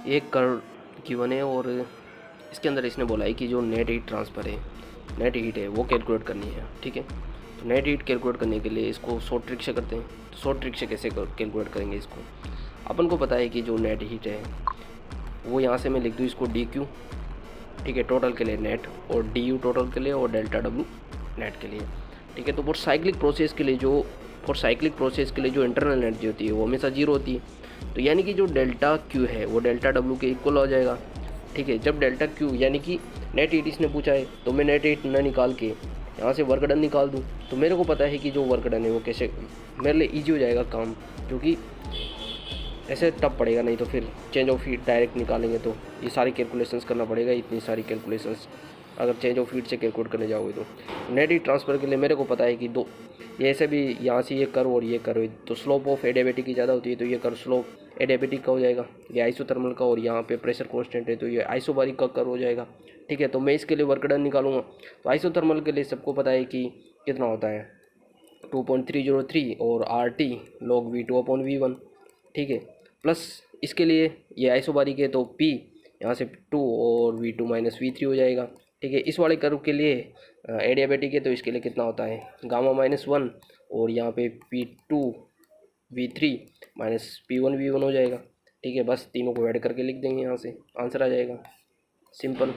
एक curve given है और इसके अंदर इसने बोला है कि जो नेट हीट ट्रांसफ़र है, नेट हीट है, वो कैलकुलेट करनी है। ठीक है, तो नेट हीट कैलकुलेट करने के लिए इसको शॉर्ट ट्रिक से करते हैं। तो शॉर्ट ट्रिक से कैसे कैलकुलेट करेंगे इसको? अपन को पता है कि जो नेट हीट है वो यहाँ से मैं लिख दूँ इसको डी क्यू, ठीक है, टोटल के लिए नेट, और डी यू टोटल के लिए, और डेल्टा डब्लू नेट के लिए। ठीक है, तो फॉर साइक्लिक प्रोसेस के लिए जो इंटरनल एनर्जी होती है वो हमेशा जीरो होती है। तो यानी कि जो डेल्टा क्यू है वो डेल्टा डब्लू के इक्वल हो जाएगा। ठीक है, जब डेल्टा क्यू यानी कि नेट हीट इसने पूछा है तो मैं नेट हीट ना निकाल के यहाँ से वर्क डन निकाल दूँ, तो मेरे को पता है कि जो वर्क डन है वो कैसे मेरे लिए ईजी हो जाएगा काम, क्योंकि ऐसे टफ पड़ेगा, नहीं तो फिर चेंज ऑफ हीट डायरेक्ट निकालेंगे तो ये सारी कैलकुलेशंस करना पड़ेगा। इतनी सारी कैलकुलेशंस अगर चेंज ऑफ हीट से कैलकुलेट करने जाओगे तो नेट हीट ट्रांसफ़र के लिए मेरे को पता है कि दो, ये ऐसे भी यहाँ से ये कर्व और ये कर्व, तो स्लोप ऑफ एडियाबेटिक की ज़्यादा होती है, तो ये कर्व स्लोप एडियाबेटिक का हो जाएगा, ये आइसोथर्मल का, और यहाँ पे प्रेशर कांस्टेंट है तो ये आइसोबारिक का कर्व हो जाएगा। ठीक है, तो मैं इसके लिए वर्क डन निकालूंगा। तो आइसोथर्मल के लिए सबको पता है कि कितना होता है 2.303 और आर टी लॉग V2/V1। ठीक है, प्लस इसके लिए ये आइसोबारिक है तो P यहाँ से 2 और V2 माइनस V3 हो जाएगा। ठीक है, इस वाले कर्व के लिए एडियाबेटिक है तो इसके लिए कितना होता है गामा-1 और यहाँ पे P2 V3 minus P1 V1 हो जाएगा। ठीक है, बस तीनों को ऐड करके लिख देंगे, यहाँ से आंसर आ जाएगा, सिंपल।